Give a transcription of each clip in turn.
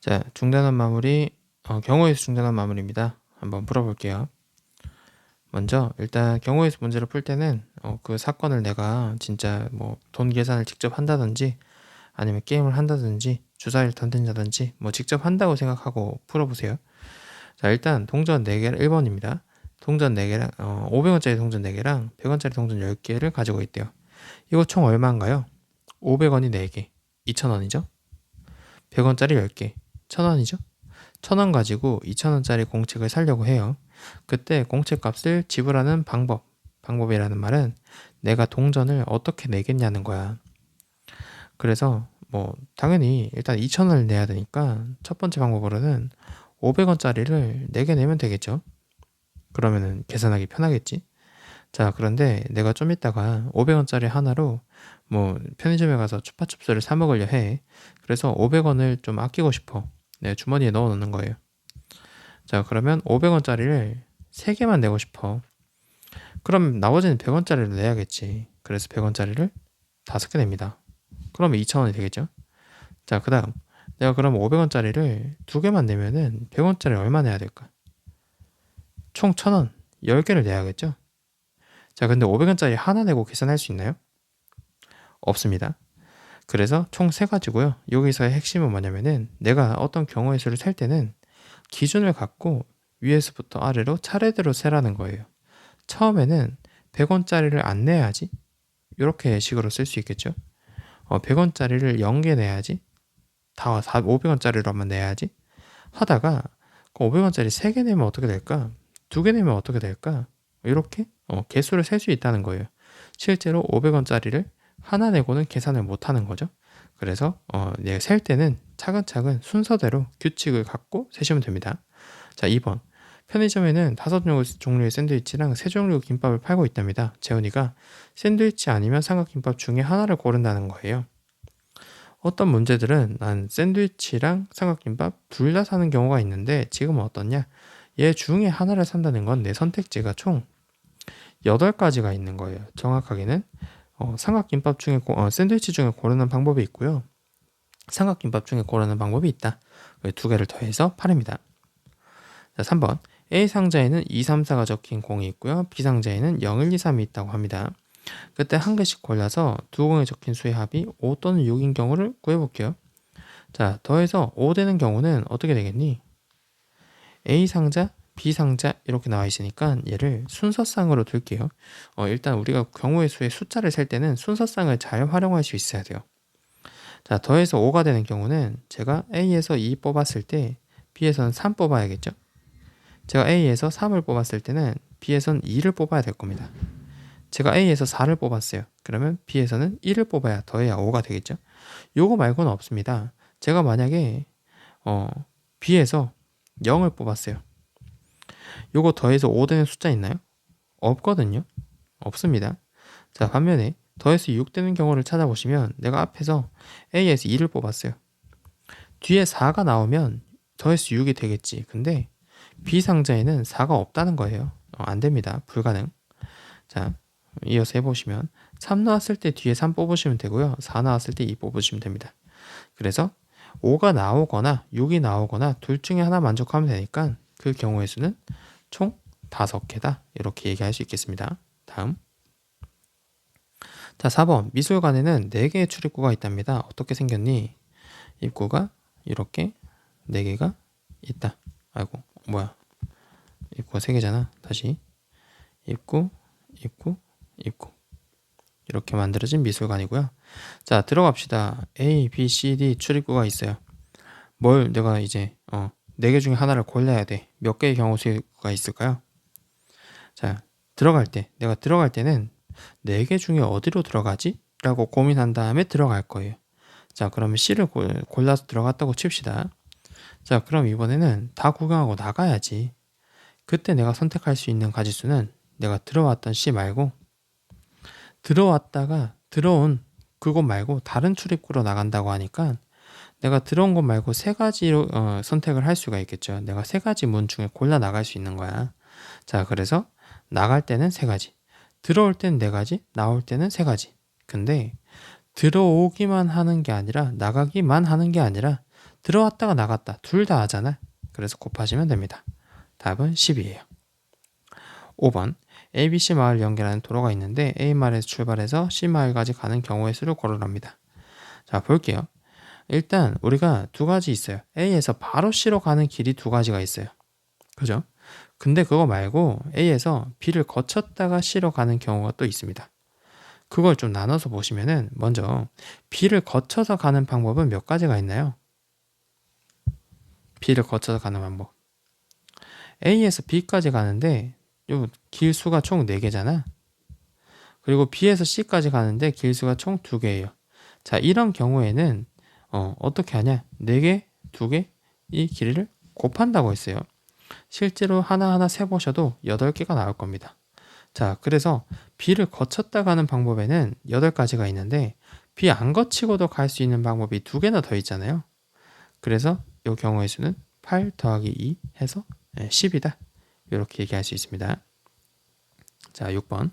자, 중단원 마무리, 경우의 수 중단원 마무리입니다. 한번 풀어볼게요. 먼저 일단 경우의 수 문제를 풀 때는 그 사건을 내가 진짜 뭐 돈 계산을 직접 한다든지 아니면 게임을 한다든지 주사위를 던진다든지 뭐 직접 한다고 생각하고 풀어보세요. 자, 일단 동전 4개, 1번입니다. 동전 4개랑 500원짜리 동전 4개랑 100원짜리 동전 10개를 가지고 있대요. 이거 총 얼마인가요? 500원이 4개, 2,000원이죠? 100원짜리 10개, 1,000원이죠? 1,000원 가지고 2,000원짜리 공책을 사려고 해요. 그때 공책값을 지불하는 방법이라는 말은 내가 동전을 어떻게 내겠냐는 거야. 그래서 뭐 당연히 일단 2,000원을 내야 되니까 첫 번째 방법으로는 500원짜리를 4개 내면 되겠죠. 그러면은 계산하기 편하겠지. 자, 그런데 내가 좀 이따가 500원짜리 하나로 뭐 편의점에 가서 추파춥스를 사 먹으려 해. 그래서 500원을 좀 아끼고 싶어. 내 주머니에 넣어 놓는 거예요. 자, 그러면 500원짜리를 3개만 내고 싶어. 그럼 나머지는 100원짜리를 내야겠지. 그래서 100원짜리를 5개 냅니다. 그러면 2,000원이 되겠죠? 자, 그 다음 내가 그럼 500원짜리를 2개만 내면은 100원짜리 얼마 내야 될까? 총 1,000원, 10개를 내야겠죠? 자, 근데 500원짜리 하나 내고 계산할 수 있나요? 없습니다. 그래서 총 3가지고요. 여기서의 핵심은 뭐냐면은 내가 어떤 경우의 수를 셀 때는 기준을 갖고 위에서부터 아래로 차례대로 세라는 거예요. 처음에는 100원짜리를 안 내야지. 이렇게 식으로 쓸 수 있겠죠. 100원짜리를 0개 내야지. 다 500원짜리로만 내야지. 하다가 500원짜리 3개 내면 어떻게 될까? 2개 내면 어떻게 될까? 이렇게 개수를 셀 수 있다는 거예요. 실제로 500원짜리를 하나 내고는 계산을 못 하는 거죠. 그래서 내가 셀 때는 차근차근 순서대로 규칙을 갖고 세시면 됩니다. 자, 2번. 편의점에는 5종류의 샌드위치랑 3종류의 김밥을 팔고 있답니다. 재훈이가 샌드위치 아니면 삼각김밥 중에 하나를 고른다는 거예요. 어떤 문제들은 난 샌드위치랑 삼각김밥 둘 다 사는 경우가 있는데 지금은 어떻냐? 얘 중에 하나를 산다는 건 내 선택지가 총 8가지가 있는 거예요. 정확하게는 삼각김밥 중에 샌드위치 중에 고르는 방법이 있고요. 삼각김밥 중에 고르는 방법이 있다. 2개를 더해서 8입니다. 자, 3번. A 상자에는 2, 3, 4가 적힌 공이 있고요. B 상자에는 0, 1, 2, 3이 있다고 합니다. 그때 한 개씩 골라서 두 공에 적힌 수의 합이 5 또는 6인 경우를 구해볼게요. 자, 더해서 5 되는 경우는 어떻게 되겠니? A 상자, B 상자 이렇게 나와 있으니까 얘를 순서상으로 둘게요. 일단 우리가 경우의 수의 숫자를 셀 때는 순서상을 잘 활용할 수 있어야 돼요. 자, 더해서 5가 되는 경우는 제가 A에서 2 뽑았을 때 B에서는 3 뽑아야겠죠? 제가 A에서 3을 뽑았을 때는 B에서는 2를 뽑아야 될 겁니다. 제가 A에서 4를 뽑았어요. 그러면 B에서는 1을 뽑아야 더해야 5가 되겠죠? 요거 말고는 없습니다. 제가 만약에 B에서 0을 뽑았어요. 요거 더해서 5 되는 숫자 있나요? 없거든요. 없습니다. 자, 반면에 더해서 6 되는 경우를 찾아보시면 내가 앞에서 A에서 2를 뽑았어요. 뒤에 4가 나오면 더해서 6이 되겠지. 근데 B 상자에는 4가 없다는 거예요. 안 됩니다. 불가능. 자, 이어서 해보시면 3 나왔을 때 뒤에 3 뽑으시면 되고요. 4 나왔을 때 2 뽑으시면 됩니다. 그래서 5가 나오거나 6이 나오거나 둘 중에 하나 만족하면 되니까 그 경우의 수는 총 5개다. 이렇게 얘기할 수 있겠습니다. 다음. 자, 4번. 미술관에는 4개의 출입구가 있답니다. 어떻게 생겼니? 입구가 이렇게 4개가 있다. 아이고, 뭐야. 입구가 3개잖아. 다시. 입구, 입구, 입구. 이렇게 만들어진 미술관이고요. 자, 들어갑시다. A, B, C, D 출입구가 있어요. 뭘 내가 이제 4개 중에 하나를 골라야 돼. 몇 개의 경우 수가 있을까요? 자, 내가 들어갈 때는 4개 중에 어디로 들어가지? 라고 고민한 다음에 들어갈 거예요. 자, 그러면 C를 골라서 들어갔다고 칩시다. 자, 그럼 이번에는 다 구경하고 나가야지. 그때 내가 선택할 수 있는 가지수는 내가 들어왔던 C 말고 들어온 그곳 말고 다른 출입구로 나간다고 하니까 내가 들어온 곳 말고 3가지로 선택을 할 수가 있겠죠. 내가 3가지 문 중에 골라 나갈 수 있는 거야. 자, 그래서 나갈 때는 3가지, 들어올 때는 4가지, 나올 때는 3가지. 근데 들어오기만 하는 게 아니라 나가기만 하는 게 아니라 들어왔다가 나갔다 둘 다 하잖아. 그래서 곱하시면 됩니다. 답은 10이에요. 5번 ABC 마을 연결하는 도로가 있는데 A 마을에서 출발해서 C 마을까지 가는 경우의 수를 고르랍니다. 자, 볼게요. 일단 우리가 두 가지 있어요. A에서 바로 C로 가는 길이 두 가지가 있어요. 그죠? 근데 그거 말고 A에서 B를 거쳤다가 C로 가는 경우가 또 있습니다. 그걸 좀 나눠서 보시면은 먼저 B를 거쳐서 가는 방법은 몇 가지가 있나요? B를 거쳐서 가는 방법. A에서 B까지 가는데 요 길수가 총 4개잖아. 그리고 B에서 C까지 가는데 길수가 총 2개예요. 자, 이런 경우에는 어떻게 하냐? 4개, 2개 이 길이를 곱한다고 했어요. 실제로 하나하나 세보셔도 8개가 나올 겁니다. 자, 그래서 B를 거쳤다 가는 방법에는 8가지가 있는데 B 안 거치고도 갈 수 있는 방법이 2개나 더 있잖아요. 그래서 이 경우의 수는 8 더하기 2 해서 10이다. 이렇게 얘기할 수 있습니다. 자, 6번.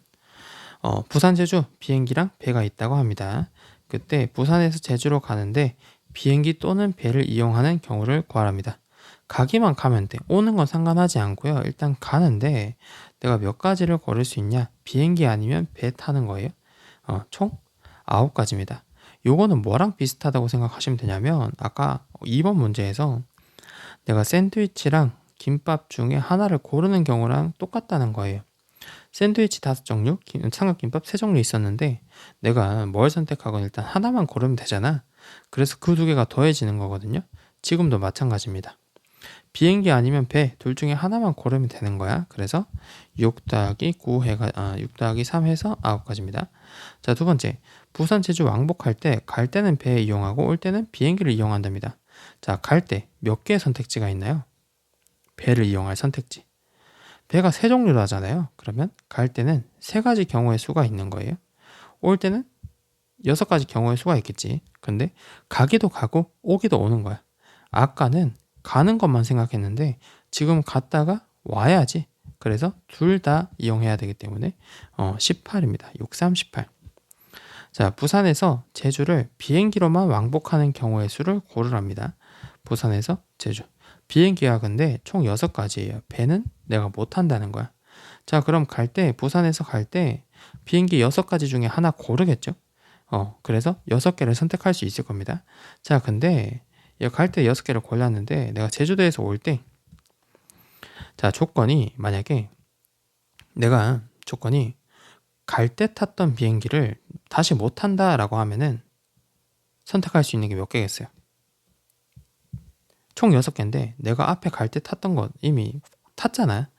부산 제주 비행기랑 배가 있다고 합니다. 그때 부산에서 제주로 가는데 비행기 또는 배를 이용하는 경우를 구하랍니다. 가기만 가면 돼. 오는 건 상관하지 않고요. 일단 가는데 내가 몇 가지를 고를 수 있냐? 비행기 아니면 배 타는 거예요. 총 9가지입니다. 요거는 뭐랑 비슷하다고 생각하시면 되냐면 아까 2번 문제에서 내가 샌드위치랑 김밥 중에 하나를 고르는 경우랑 똑같다는 거예요. 샌드위치 5종류, 삼각김밥 3종류 있었는데 내가 뭘 선택하건 일단 하나만 고르면 되잖아. 그래서 그 2개가 더해지는 거거든요. 지금도 마찬가지입니다. 비행기 아니면 배 둘 중에 하나만 고르면 되는 거야. 그래서 6 더하기 9 6 더하기 3 해서 9가지입니다. 자, 두 번째. 부산 제주 왕복할 때 갈 때는 배 이용하고 올 때는 비행기를 이용한답니다. 자, 갈 때 몇 개의 선택지가 있나요? 배를 이용할 선택지. 배가 3종류로 하잖아요. 그러면 갈 때는 3가지 경우의 수가 있는 거예요. 올 때는 6가지 경우의 수가 있겠지. 근데 가기도 가고 오기도 오는 거야. 아까는 가는 것만 생각했는데 지금 갔다가 와야지. 그래서 둘 다 이용해야 되기 때문에 18입니다. 6, 3, 18. 자, 부산에서 제주를 비행기로만 왕복하는 경우의 수를 고르랍니다. 부산에서 제주. 비행기가 근데 총 6가지예요. 배는 내가 못 탄다는 거야. 자, 그럼 갈 때, 부산에서 갈 때 비행기 6가지 중에 하나 고르겠죠? 그래서 6개를 선택할 수 있을 겁니다. 자, 근데 갈 때 6개를 골랐는데 내가 제주도에서 올 때, 자, 만약에 내가 조건이 갈 때 탔던 비행기를 다시 못 탄다라고 하면은 선택할 수 있는 게 몇 개겠어요? 총 6개인데 내가 앞에 갈 때 탔던 것 이미 탔잖아.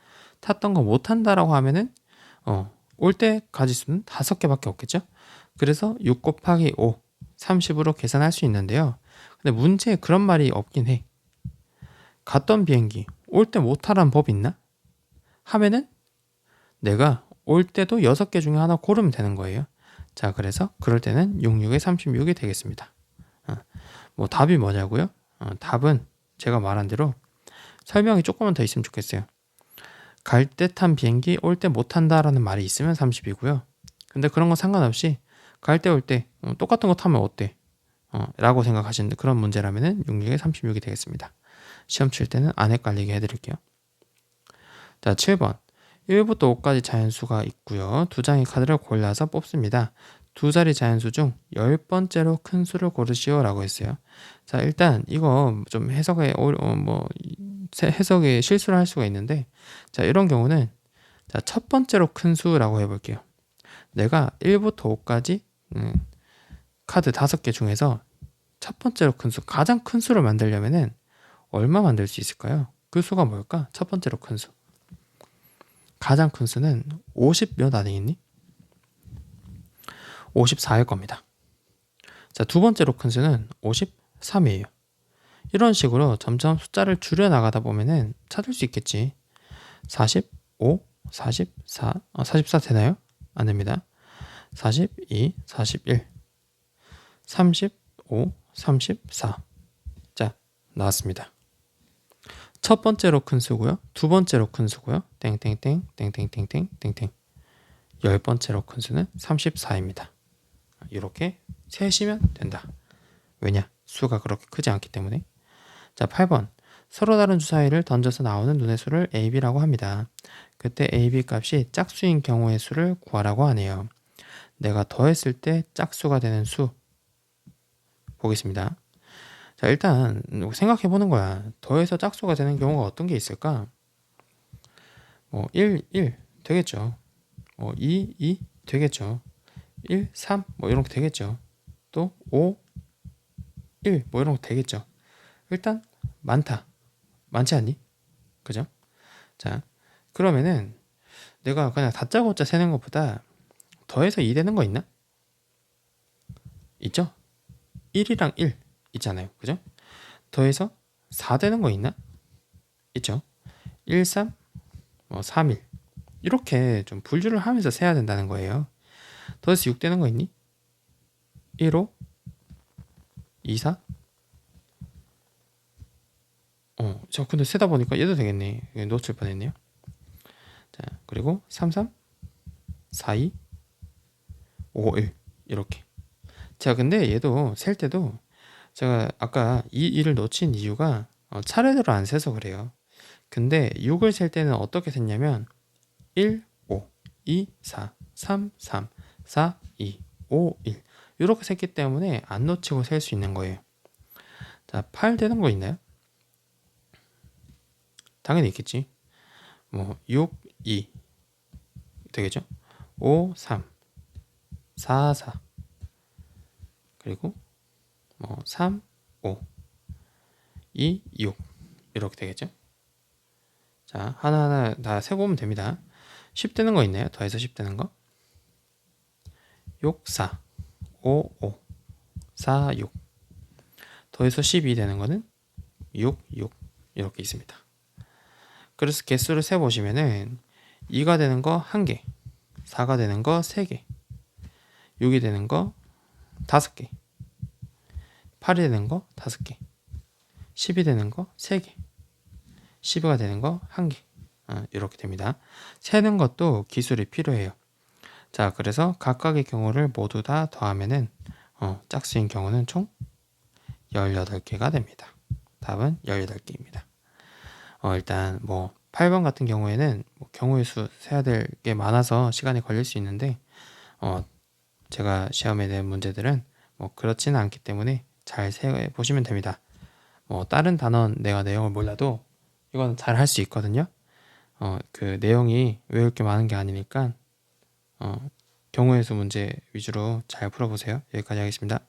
탔던 거 못 탄다라고 하면은 올 때 가지수는 5개밖에 없겠죠? 그래서 6 곱하기 5, 30으로 계산할 수 있는데요. 근데 문제에 그런 말이 없긴 해. 갔던 비행기 올 때 못 타라는 법 있나? 하면은 내가 올 때도 6개 중에 하나 고르면 되는 거예요. 자, 그래서 그럴 때는 6, 6에 36이 되겠습니다. 뭐 답이 뭐냐고요? 답은 제가 말한 대로 설명이 조금만 더 있으면 좋겠어요. 갈 때 탄 비행기 올 때 못 탄다라는 말이 있으면 30이고요. 근데 그런 거 상관없이 갈 때 올 때 똑같은 거 타면 어때? 라고 생각하시는데 그런 문제라면은 6, 6에 36이 되겠습니다. 시험 칠 때는 안 헷갈리게 해드릴게요. 자, 7번. 1부터 5까지 자연수가 있고요. 2장의 카드를 골라서 뽑습니다. 2자리 자연수 중 10번째로 큰 수를 고르시오 라고 했어요. 자, 일단 이거 좀 해석에 실수를 할 수가 있는데, 자, 이런 경우는 자, 첫 번째로 큰 수라고 해볼게요. 내가 1부터 5까지 카드 5개 중에서 첫 번째로 큰 수, 가장 큰 수를 만들려면은 얼마 만들 수 있을까요? 그 수가 뭘까? 첫 번째로 큰 수. 가장 큰 수는 50 몇 아니겠니? 54일 겁니다. 자, 두 번째로 큰 수는 53이에요. 이런 식으로 점점 숫자를 줄여 나가다 보면은 찾을 수 있겠지. 45, 44, 44 되나요? 안 됩니다. 42, 41, 35, 34. 자, 나왔습니다. 첫 번째로 큰 수고요. 두 번째로 큰 수고요. 땡땡땡, 땡땡땡땡, 땡땡. 10번째로 큰 수는 34입니다. 이렇게 세시면 된다. 왜냐? 수가 그렇게 크지 않기 때문에. 자, 8번. 서로 다른 주사위를 던져서 나오는 눈의 수를 AB라고 합니다. 그때 AB 값이 짝수인 경우의 수를 구하라고 하네요. 내가 더했을 때 짝수가 되는 수 보겠습니다. 자, 일단 생각해 보는 거야. 더해서 짝수가 되는 경우가 어떤 게 있을까? 1, 1 되겠죠. 2, 2 되겠죠. 1, 3 이런 거 되겠죠. 또 5, 1 이런 거 되겠죠. 일단 많다. 많지 않니? 그죠? 자, 그러면은 내가 그냥 다짜고짜 세는 것보다 더해서 2 되는 거 있나? 있죠? 1이랑 1 있잖아요. 그죠? 더해서 4 되는 거 있나? 있죠? 1, 3, 3, 1 이렇게 좀 분류를 하면서 세야 된다는 거예요. 더해서 6 되는 거 있니? 1, 5, 2, 4 저 근데 세다 보니까 얘도 되겠네. 놓칠 뻔했네요. 자, 그리고 3, 3, 4, 2, 5, 1 이렇게. 자, 근데 얘도 셀 때도 제가 아까 이 1을 놓친 이유가 차례대로 안 세서 그래요. 근데 6을 셀 때는 어떻게 셌냐면 1, 5, 2, 4, 3, 3, 4, 2, 5, 1 이렇게 셌기 때문에 안 놓치고 셀 수 있는 거예요. 자, 8 되는 거 있나요? 당연히 있겠지. 6, 2 되겠죠? 5, 3, 4, 4 그리고 3, 5, 2, 6 이렇게 되겠죠? 자, 하나하나 다 세보면 됩니다. 10 되는 거 있나요? 더해서 10 되는 거? 6, 4, 5, 5, 4, 6 더해서 12 되는 거는 6, 6 이렇게 있습니다. 그래서 개수를 세보시면은 2가 되는 거 1개, 4가 되는 거 3개, 6이 되는 거 5개, 8이 되는 거 5개, 10이 되는 거 3개, 12가 되는 거 1개 이렇게 됩니다. 세는 것도 기술이 필요해요. 자, 그래서 각각의 경우를 모두 다 더하면은 짝수인 경우는 총 18개가 됩니다. 답은 18개입니다. 일단 8번 같은 경우에는 경우의 수 세야 될 게 많아서 시간이 걸릴 수 있는데 제가 시험에 낸 문제들은 그렇지는 않기 때문에 잘 세보시면 됩니다. 다른 단원 내가 내용을 몰라도 이건 잘 할 수 있거든요. 그 내용이 외울 게 많은 게 아니니까 경우의 수 문제 위주로 잘 풀어보세요. 여기까지 하겠습니다.